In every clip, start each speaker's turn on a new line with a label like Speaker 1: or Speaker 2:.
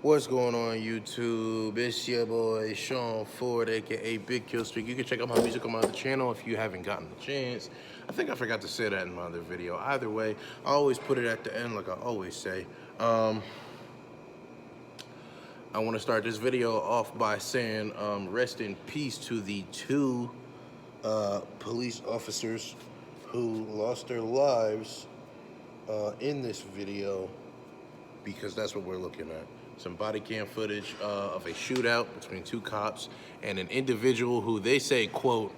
Speaker 1: What's going on YouTube? It's your boy Sean Ford, aka Big Kill Streak. You can check out my music on my other channel if you haven't gotten the chance. I think I forgot to say that in my other video. Either way, I always put it at the end like I always say. I want to start this video off by saying rest in peace to the two police officers who lost their lives in this video, because that's what we're looking at. Some body cam footage of a shootout between two cops and an individual who they say, quote,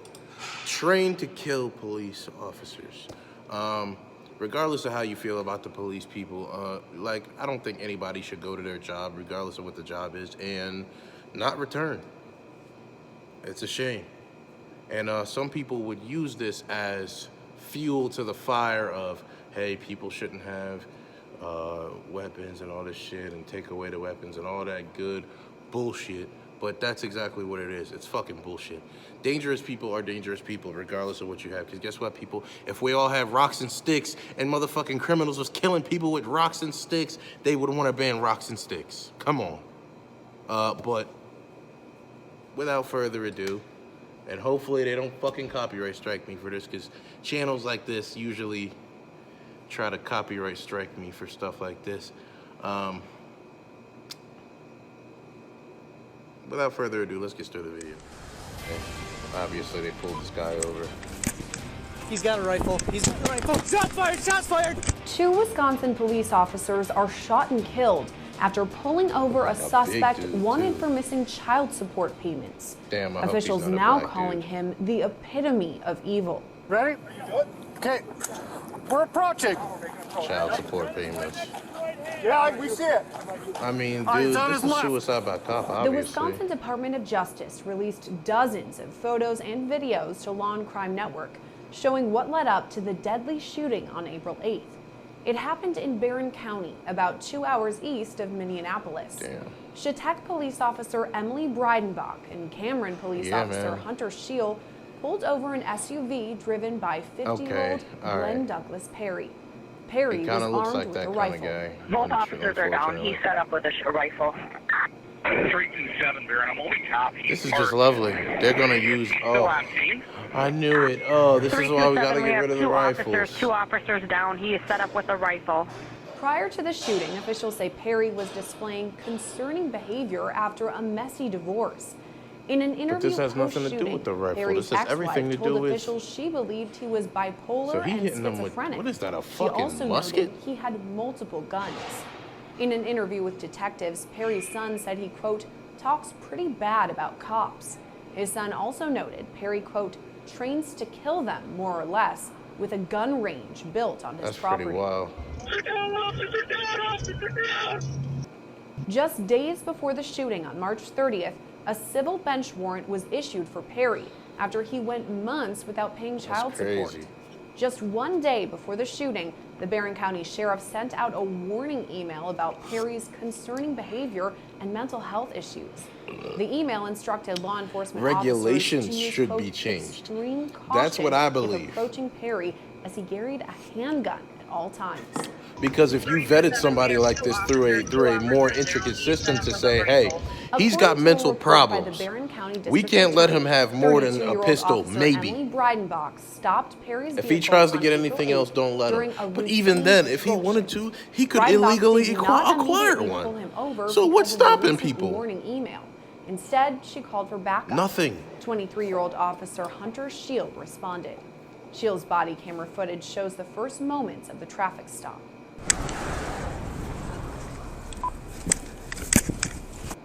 Speaker 1: trained to kill police officers. Regardless of how you feel about the police people, I don't think anybody should go to their job, regardless of what the job is, and not return. It's a shame. And some people would use this as fuel to the fire of, hey, people shouldn't have weapons and all this shit and take away the weapons and all that good bullshit. But that's exactly what it is. It's fucking bullshit. Dangerous people are dangerous people regardless of what you have. Because guess what, people? If we all have rocks and sticks and motherfucking criminals was killing people with rocks and sticks, they would want to ban rocks and sticks. Come on. But without further ado, and hopefully they don't fucking copyright strike me for this, because channels like this usually try to copyright strike me for stuff like this. Without further ado, let's get started the video. Okay. Obviously, they pulled this guy over.
Speaker 2: He's got a rifle. He's got a rifle. Shots fired! Shots fired!
Speaker 3: Two Wisconsin police officers are shot and killed after pulling over a suspect wanted for missing child support payments.
Speaker 1: Damn, I
Speaker 3: Officials
Speaker 1: hope he's not
Speaker 3: now
Speaker 1: a black
Speaker 3: calling
Speaker 1: dude.
Speaker 3: him the epitome of evil.
Speaker 2: Ready? Okay. We're approaching.
Speaker 1: Child support payments.
Speaker 2: Yeah, we see it.
Speaker 1: I mean,
Speaker 2: He's
Speaker 1: dude,
Speaker 2: on
Speaker 1: this
Speaker 2: his
Speaker 1: is
Speaker 2: left.
Speaker 1: suicide by cop,
Speaker 3: The
Speaker 1: obviously.
Speaker 3: Wisconsin Department of Justice released dozens of photos and videos to Law and Crime Network showing what led up to the deadly shooting on April 8th. It happened in Barron County, about 2 hours east of Minneapolis.
Speaker 1: Damn.
Speaker 3: Chautauqua police officer Emily Breidenbach and Cameron police officer
Speaker 1: man.
Speaker 3: Hunter Scheel pulled over an SUV driven by 50-year-old
Speaker 1: all right.
Speaker 3: Glenn Douglas Perry. Perry
Speaker 1: He
Speaker 3: was
Speaker 1: kind of looks
Speaker 3: armed
Speaker 1: like
Speaker 3: with
Speaker 1: that
Speaker 3: a
Speaker 1: kind
Speaker 3: rifle.
Speaker 1: of guy.
Speaker 4: Both officers are down.
Speaker 1: Unfortunately.
Speaker 4: He's set up with a rifle.
Speaker 5: 327 there, and I'm only copy.
Speaker 1: This is just lovely. They're gonna use.
Speaker 5: Still
Speaker 1: Oh,
Speaker 5: on scene.
Speaker 1: I knew it. Oh, this is why we gotta
Speaker 4: 327,
Speaker 1: get rid of the rifles.
Speaker 4: Two officers down. He is set up with a rifle.
Speaker 3: Prior to the shooting, officials say Perry was displaying concerning behavior after a messy divorce. In an interview
Speaker 1: this has nothing to do
Speaker 3: post-shooting,
Speaker 1: with the rifle.
Speaker 3: Perry's
Speaker 1: This has everything
Speaker 3: ex-wife
Speaker 1: to do
Speaker 3: told
Speaker 1: with-
Speaker 3: officials she believed he was bipolar
Speaker 1: So he
Speaker 3: and
Speaker 1: hitting them with-
Speaker 3: schizophrenic.
Speaker 1: what is that, a
Speaker 3: She
Speaker 1: fucking
Speaker 3: also
Speaker 1: musket?
Speaker 3: noted he had multiple guns. In an interview with detectives, Perry's son said he, quote, talks pretty bad about cops. His son also noted Perry, quote, trains to kill them, more or less, with a gun range built on his
Speaker 1: That's
Speaker 3: property.
Speaker 1: pretty wild.
Speaker 3: Just days before the shooting on March 30th, a civil bench warrant was issued for Perry after he went months without paying child support.
Speaker 1: crazy.
Speaker 3: Just one day before the shooting, the Barron County Sheriff sent out a warning email about Perry's concerning behavior and mental health issues. The email instructed law enforcement
Speaker 1: Regulations
Speaker 3: officers to use,
Speaker 1: should
Speaker 3: quote,
Speaker 1: be changed.
Speaker 3: extreme caution
Speaker 1: That's what I
Speaker 3: if
Speaker 1: believe.
Speaker 3: approaching Perry as he carried a handgun at all times.
Speaker 1: Because if you vetted somebody like this through a more intricate system to say, hey, he's got
Speaker 3: According to a
Speaker 1: mental
Speaker 3: report by the
Speaker 1: problems,
Speaker 3: Barron County
Speaker 1: we
Speaker 3: District
Speaker 1: can't let
Speaker 3: Attorney,
Speaker 1: him have more than a
Speaker 3: 32-year-old
Speaker 1: pistol,
Speaker 3: officer
Speaker 1: maybe.
Speaker 3: Emily Breidenbach stopped Perry's
Speaker 1: If he
Speaker 3: vehicle
Speaker 1: tries to
Speaker 3: on
Speaker 1: get
Speaker 3: April
Speaker 1: anything
Speaker 3: 8th
Speaker 1: else, don't let
Speaker 3: during
Speaker 1: him.
Speaker 3: a
Speaker 1: But even
Speaker 3: routine
Speaker 1: then, if he
Speaker 3: patrol
Speaker 1: wanted
Speaker 3: shift.
Speaker 1: to, he could
Speaker 3: Breidenbach
Speaker 1: illegally
Speaker 3: did not
Speaker 1: acquire
Speaker 3: immediately
Speaker 1: one.
Speaker 3: pull him over
Speaker 1: So what's
Speaker 3: because of the
Speaker 1: stopping
Speaker 3: recent
Speaker 1: people?
Speaker 3: Warning email. Instead, she called for backup.
Speaker 1: Nothing.
Speaker 3: 23-year-old officer Hunter Scheel responded. Scheel's body camera footage shows the first moments of the traffic stop.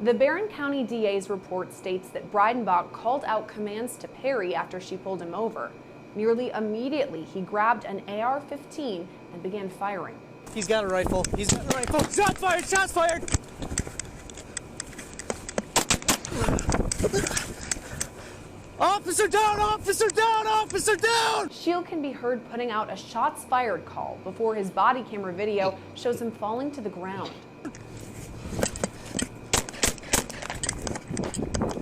Speaker 3: The Barron County DA's report states that Breidenbach called out commands to Perry after she pulled him over. Nearly immediately, he grabbed an AR-15 and began firing.
Speaker 2: He's got a rifle. He's got a rifle. Shots fired! Shots fired! Officer down! Officer down! Officer down!
Speaker 3: Scheel can be heard putting out a shots fired call before his body camera video shows him falling to the ground.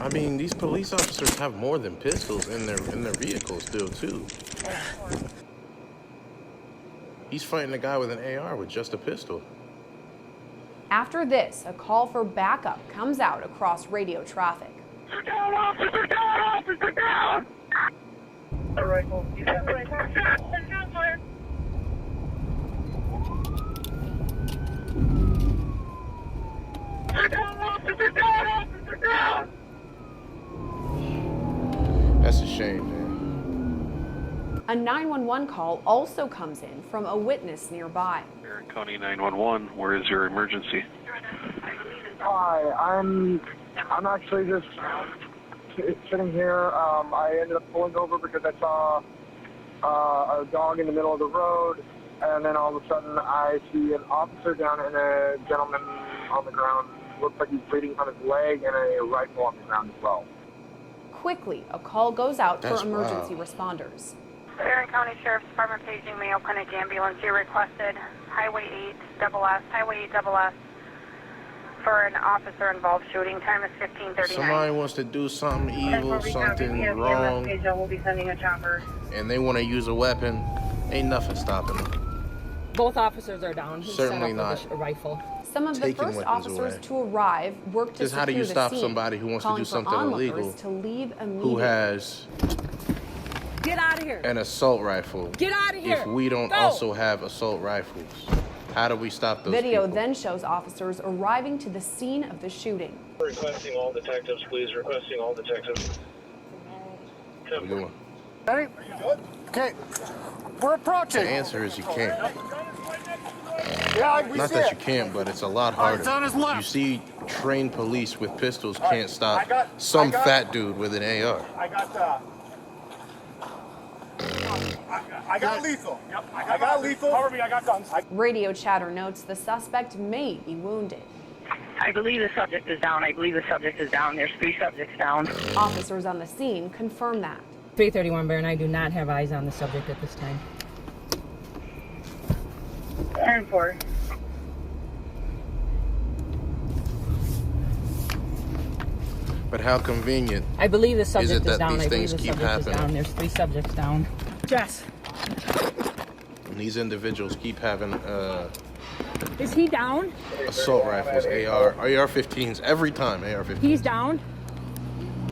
Speaker 1: I mean, these police officers have more than pistols in their vehicles still too. He's fighting a guy with an AR with just a pistol.
Speaker 3: After this, a call for backup comes out across radio traffic.
Speaker 5: Officer down, officer down, officer down! A rifle. You have a rifle. Shot fired. Officer down, officer down, officer down!
Speaker 1: That's a shame, man.
Speaker 3: A 911 call also comes in from a witness nearby.
Speaker 6: Barron County 911, where is your emergency?
Speaker 7: Hi, I'm actually just sitting here. I ended up pulling over because I saw a dog in the middle of the road, and then all of a sudden I see an officer down and a gentleman on the ground. Looks like he's bleeding on his leg, and a rifle on the ground as well.
Speaker 3: Quickly, a call goes out
Speaker 1: That's
Speaker 3: for emergency
Speaker 1: wild.
Speaker 3: responders.
Speaker 4: Barron County Sheriff's Department paging Mayo Clinic ambulance. You requested Highway 8 double S for an officer-involved shooting. Time is 15:39.
Speaker 1: Somebody wants to do something evil, something wrong,
Speaker 4: We'll be sending a chopper.
Speaker 1: and they want to use a weapon. Ain't nothing stopping them.
Speaker 8: Both officers are down. He's
Speaker 1: Certainly
Speaker 8: set up with
Speaker 1: not.
Speaker 8: a rifle.
Speaker 3: Some of the
Speaker 1: Taking
Speaker 3: first
Speaker 1: weapons
Speaker 3: officers
Speaker 1: away.
Speaker 3: to arrive worked to
Speaker 1: Just how do
Speaker 3: secure
Speaker 1: you
Speaker 3: the
Speaker 1: stop
Speaker 3: scene,
Speaker 1: somebody who wants to
Speaker 3: calling
Speaker 1: do
Speaker 3: for
Speaker 1: something
Speaker 3: onlookers
Speaker 1: illegal,
Speaker 3: to leave
Speaker 1: who
Speaker 3: immediately.
Speaker 1: has
Speaker 8: Get out of here.
Speaker 1: an assault rifle?
Speaker 8: Get out of here.
Speaker 1: If we don't
Speaker 8: Go.
Speaker 1: also have assault rifles, how do we stop those
Speaker 3: Video
Speaker 1: people?
Speaker 3: then shows officers arriving to the scene of the shooting.
Speaker 9: Requesting all detectives, please. Requesting all detectives.
Speaker 1: What we doing?
Speaker 2: Ready? Okay. We're
Speaker 1: The
Speaker 2: approaching.
Speaker 1: answer is you can't.
Speaker 2: Yeah, we
Speaker 1: Not
Speaker 2: see
Speaker 1: that
Speaker 2: it.
Speaker 1: you can't, but it's a lot
Speaker 2: All right, it's on
Speaker 1: harder.
Speaker 2: his left.
Speaker 1: You see trained police with pistols
Speaker 2: right,
Speaker 1: can't stop
Speaker 2: I got-
Speaker 1: some
Speaker 2: I got-
Speaker 1: fat dude with an AR.
Speaker 2: I got lethal. Yep, I got lethal. Cover me, I got guns.
Speaker 3: Radio chatter notes the suspect may be wounded.
Speaker 4: I believe the subject is down. There's 3 subjects down.
Speaker 3: Officers on the scene confirm that.
Speaker 8: 331 Barron, I do not have eyes on the subject at this time.
Speaker 4: Turn 4.
Speaker 1: But how convenient.
Speaker 8: I believe the subject
Speaker 1: that
Speaker 8: is down.
Speaker 1: these
Speaker 8: I believe
Speaker 1: things
Speaker 8: the
Speaker 1: keep
Speaker 8: subject is
Speaker 1: happening?
Speaker 8: down. There's 3 subjects down. Jess,
Speaker 1: And these individuals keep having
Speaker 8: is he down?
Speaker 1: assault rifles, AR-15s every time. AR-15s.
Speaker 8: He's down.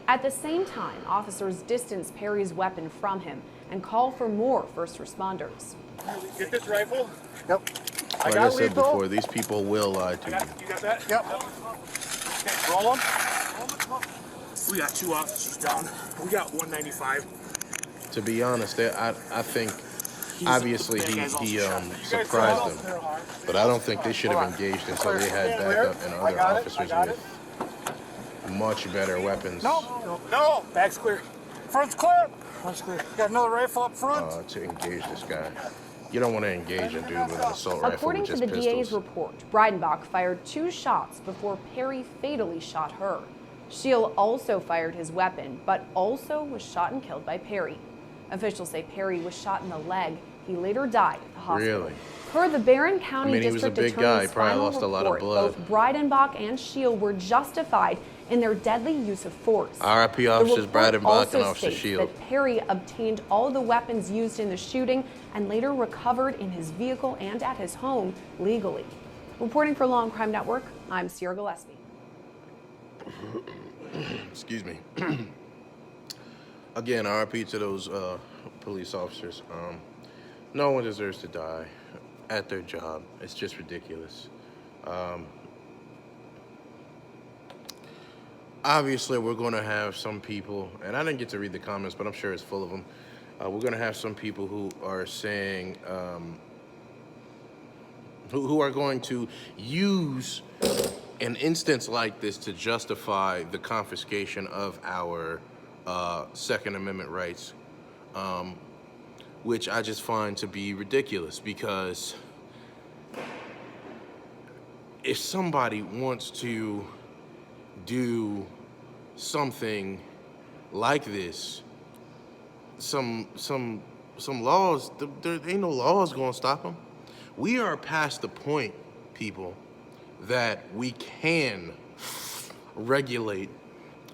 Speaker 3: At the same time, officers distance Perry's weapon from him and call for more first responders.
Speaker 2: Get this rifle. Yep.
Speaker 1: Like I said before, these people will lie to you.
Speaker 2: You got that? Yep. Okay, roll them. We got 2 officers down. We got 195.
Speaker 1: To be honest, I think obviously he surprised them, but I don't think they should have engaged until they had backup and other officers with much better weapons
Speaker 2: No. Back's clear. Front's clear. Front's clear. Got another rifle up front.
Speaker 1: to engage this guy. You don't want to engage a dude with an assault rifle
Speaker 3: According
Speaker 1: with
Speaker 3: to
Speaker 1: just
Speaker 3: the
Speaker 1: pistols.
Speaker 3: DA's report, Breidenbach fired 2 shots before Perry fatally shot her. Scheel also fired his weapon, but also was shot and killed by Perry. Officials say Perry was shot in the leg. He later died at the hospital.
Speaker 1: Really?
Speaker 3: Per the Barron County
Speaker 1: he was a
Speaker 3: District
Speaker 1: big guy.
Speaker 3: Attorney's
Speaker 1: Probably
Speaker 3: final
Speaker 1: lost a lot of
Speaker 3: report,
Speaker 1: blood.
Speaker 3: both Breidenbach and Scheel were justified in their deadly use of force.
Speaker 1: R.I.P.
Speaker 3: The
Speaker 1: officers
Speaker 3: report
Speaker 1: Breidenbach
Speaker 3: also
Speaker 1: and Officer
Speaker 3: states
Speaker 1: Scheel.
Speaker 3: that Perry obtained all the weapons used in the shooting and later recovered in his vehicle and at his home legally. Reporting for Law and Crime Network, I'm Sierra Gillespie.
Speaker 1: Excuse me. Again, RIP to those police officers. No one deserves to die at their job. It's just ridiculous. Obviously, we're going to have some people, and I didn't get to read the comments, but I'm sure it's full of them. We're going to have some people who are saying, who are going to use an instance like this to justify the confiscation of our Second Amendment rights, which I just find to be ridiculous, because if somebody wants to do something like this, some laws, there ain't no laws gonna stop them. We are past the point, people, that we can regulate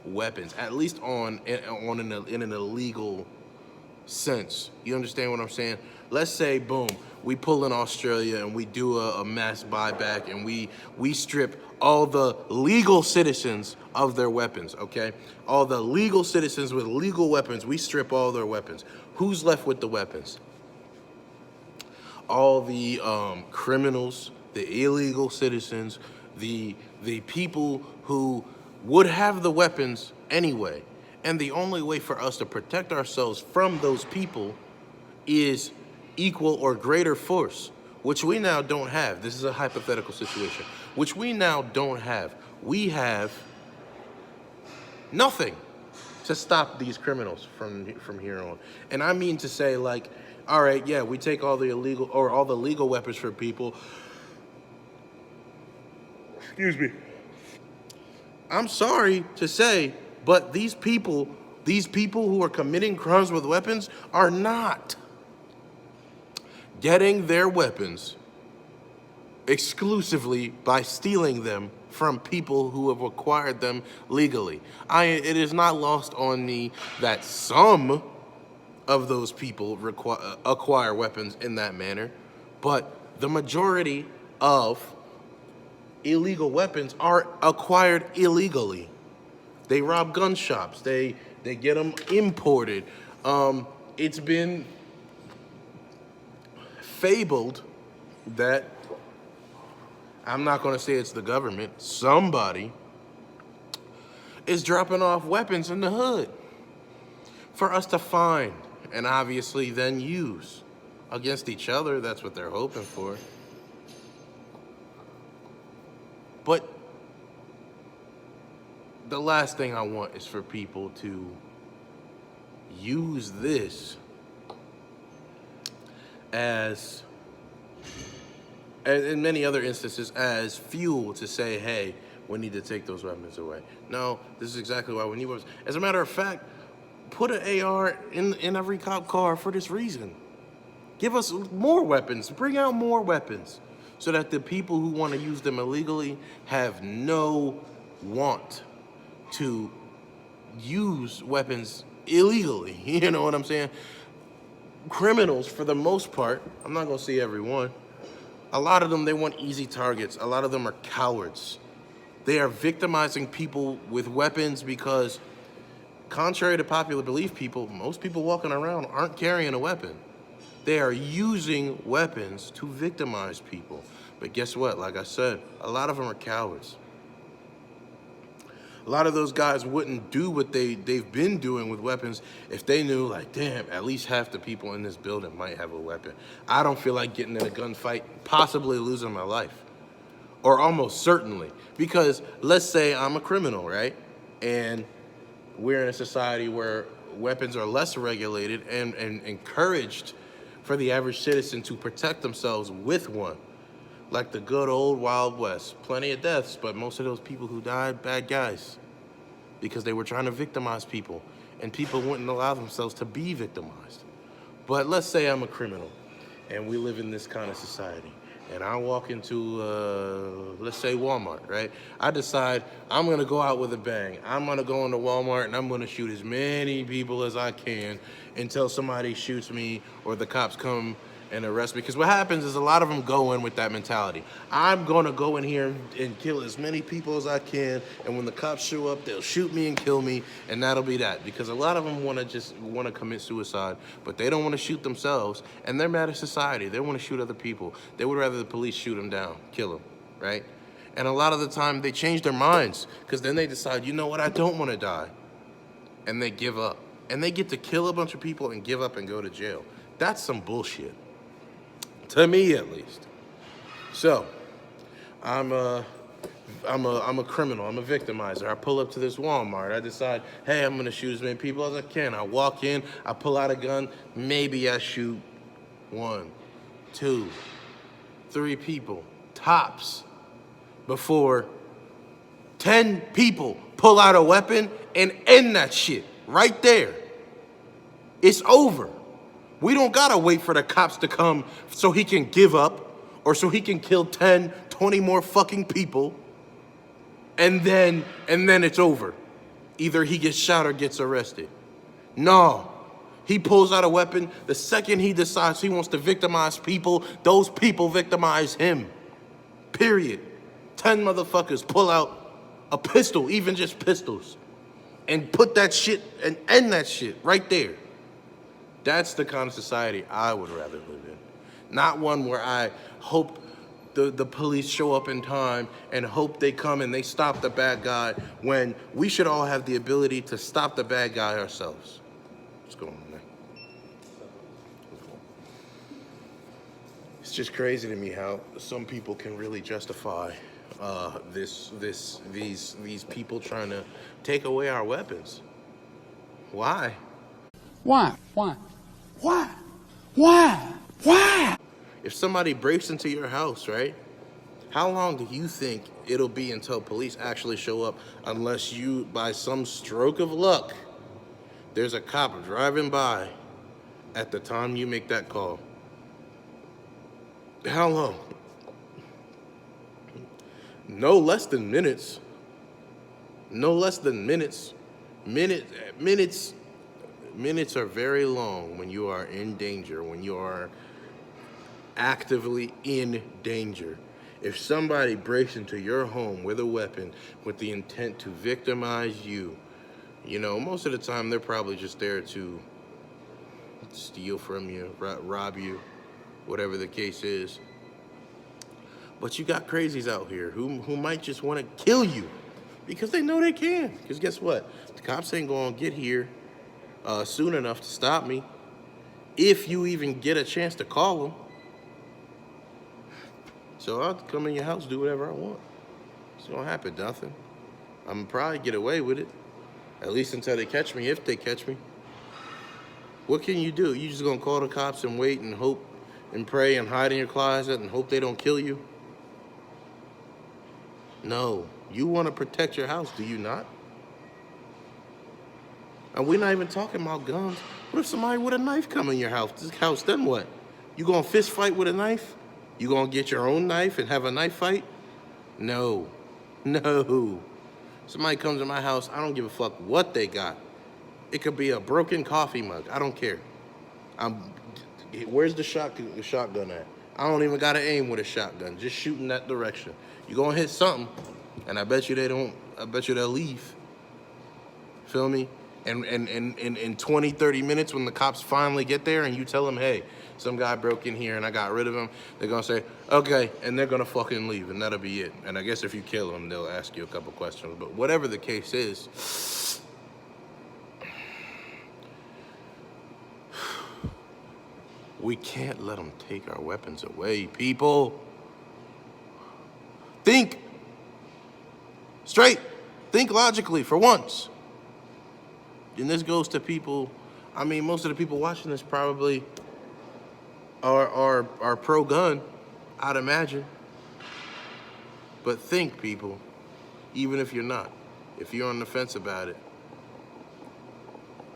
Speaker 1: weapons, at least in an illegal sense. You understand what I'm saying? Let's say, boom, we pull in Australia and we do a mass buyback and we strip all the legal citizens of their weapons, okay? All the legal citizens with legal weapons, we strip all their weapons. Who's left with the weapons? All the criminals, the illegal citizens, the people who would have the weapons anyway. And the only way for us to protect ourselves from those people is equal or greater force, which we now don't have. This is a hypothetical situation, which we now don't have. We have nothing to stop these criminals from here on. And I mean to say, like, all right, yeah, we take all the illegal or all the legal weapons for people. Excuse me. I'm sorry to say, but these people who are committing crimes with weapons are not getting their weapons exclusively by stealing them from people who have acquired them legally. It is not lost on me that some of those people acquire weapons in that manner, but the majority of illegal weapons are acquired illegally. They rob gun shops. They get them imported. It's been fabled that, I'm not going to say it's the government, somebody is dropping off weapons in the hood for us to find and obviously then use against each other. That's what they're hoping for. But the last thing I want is for people to use this as, and in many other instances, as fuel to say, hey, we need to take those weapons away. No, this is exactly why we need weapons. As a matter of fact, put an AR in every cop car for this reason. Give us more weapons. Bring out more weapons so that the people who want to use them illegally have no want to use weapons illegally. You know what I'm saying? Criminals, for the most part, I'm not going to say everyone, a lot of them, they want easy targets. A lot of them are cowards. They are victimizing people with weapons because, contrary to popular belief, most people walking around aren't carrying a weapon. They are using weapons to victimize people. But guess what? Like I said, a lot of them are cowards. A lot of those guys wouldn't do what they've been doing with weapons if they knew, like, damn, at least half the people in this building might have a weapon. I don't feel like getting in a gunfight, possibly losing my life. Or almost certainly. Because let's say I'm a criminal, right? And we're in a society where weapons are less regulated and encouraged for the average citizen to protect themselves with one. Like the good old Wild West. Plenty of deaths, but most of those people who died, bad guys. Because they were trying to victimize people. And people wouldn't allow themselves to be victimized. But let's say I'm a criminal, and we live in this kind of society. And I walk into, let's say Walmart, right? I decide I'm going to go out with a bang. I'm going to go into Walmart, and I'm going to shoot as many people as I can until somebody shoots me or the cops come and arrest me. Because what happens is a lot of them go in with that mentality. I'm going to go in here and kill as many people as I can, and when the cops show up, they'll shoot me and kill me, and that'll be that. Because a lot of them want to commit suicide, but they don't want to shoot themselves, and they're mad at society. They want to shoot other people. They would rather the police shoot them down, kill them, right? And a lot of the time, they change their minds, because then they decide, you know what, I don't want to die. And they give up. And they get to kill a bunch of people and give up and go to jail. That's some bullshit. To me, at least. So, I'm a criminal. I'm a victimizer. I pull up to this Walmart. I decide, hey, I'm gonna shoot as many people as I can. I walk in. I pull out a gun. Maybe I shoot 1, 2, 3 people, tops, before 10 people pull out a weapon and end that shit right there. It's over. We don't gotta wait for the cops to come so he can give up or so he can kill 10, 20 more fucking people and then it's over. Either he gets shot or gets arrested. No, He pulls out a weapon. The second he decides he wants to victimize people, those people victimize him. Period. 10 motherfuckers pull out a pistol, even just pistols, and put that shit and end that shit right there. That's the kind of society I would rather live in. Not one where I hope the police show up in time and hope they come and they stop the bad guy, when we should all have the ability to stop the bad guy ourselves. What's going on there? It's just crazy to me how some people can really justify these people trying to take away our weapons. Why?
Speaker 10: Why? Why? Why? Why? Why?
Speaker 1: If somebody breaks into your house, right? How long do you think it'll be until police actually show up, unless you, by some stroke of luck, there's a cop driving by at the time you make that call? How long? No less than minutes. No less than minutes. Minutes are very long when you are in danger, when you are actively in danger. If somebody breaks into your home with a weapon with the intent to victimize you, you know, most of the time they're probably just there to steal from you, rob you, whatever the case is. But you got crazies out here who might just want to kill you because they know they can. Because guess what? The cops ain't going to get here soon enough to stop me, if you even get a chance to call them. So I'll come in your house, do whatever I want. It's gonna happen, nothing. I'm gonna probably get away with it, at least until they catch me, if they catch me. What can you do? You just gonna call the cops and wait and hope and pray and hide in your closet and hope they don't kill you? No, you wanna protect your house, do you not? And we're not even talking about guns. What if somebody with a knife come in your house, then what? You gonna fist fight with a knife? You gonna get your own knife and have a knife fight? No. Somebody comes to my house, I don't give a fuck what they got. It could be a broken coffee mug, I don't care. Where's the shotgun at? I don't even gotta aim with a shotgun, just shoot in that direction. You gonna hit something, and I bet you they'll leave. Feel me? And in 20, 30 minutes, when the cops finally get there and you tell them, hey, some guy broke in here and I got rid of him, they're gonna say, okay, and they're gonna fucking leave, and that'll be it. And I guess if you kill them, they'll ask you a couple questions. But whatever the case is, we can't let them take our weapons away, people. Think straight. Think logically for once. And this goes to people, I mean, most of the people watching this probably are pro-gun, I'd imagine. But think, people, even if you're not, if you're on the fence about it,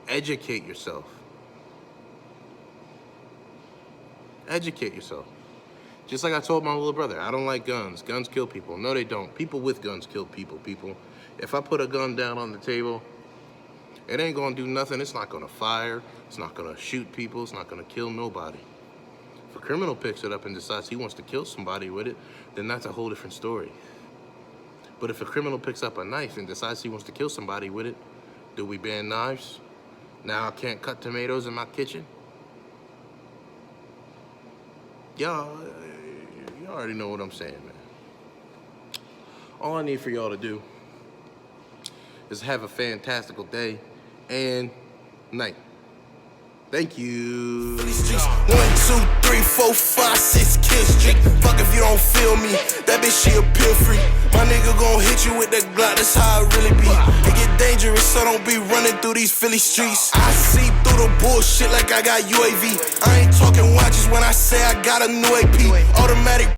Speaker 1: educate yourself. Educate yourself. Just like I told my little brother, I don't like guns. Guns kill people. No, they don't. People with guns kill people, If I put a gun down on the table, it ain't gonna do nothing. It's not gonna fire. It's not gonna shoot people. It's not gonna kill nobody. If a criminal picks it up and decides he wants to kill somebody with it, then that's a whole different story. But if a criminal picks up a knife and decides he wants to kill somebody with it, do we ban knives? Now I can't cut tomatoes in my kitchen? Y'all already know what I'm saying, man. All I need for y'all to do is have a fantastical day and night. Thank you. 1, 2, 3, 4, 5, 6 kill streak. Fuck if you don't feel me. That bitch, she a pill freak. My nigga gon' hit you with that Glock. That's how it really be. It get dangerous, so don't be running through these Philly streets. I see through the bullshit like I got UAV. I ain't talking watches when I say I got a new AP. Automatic.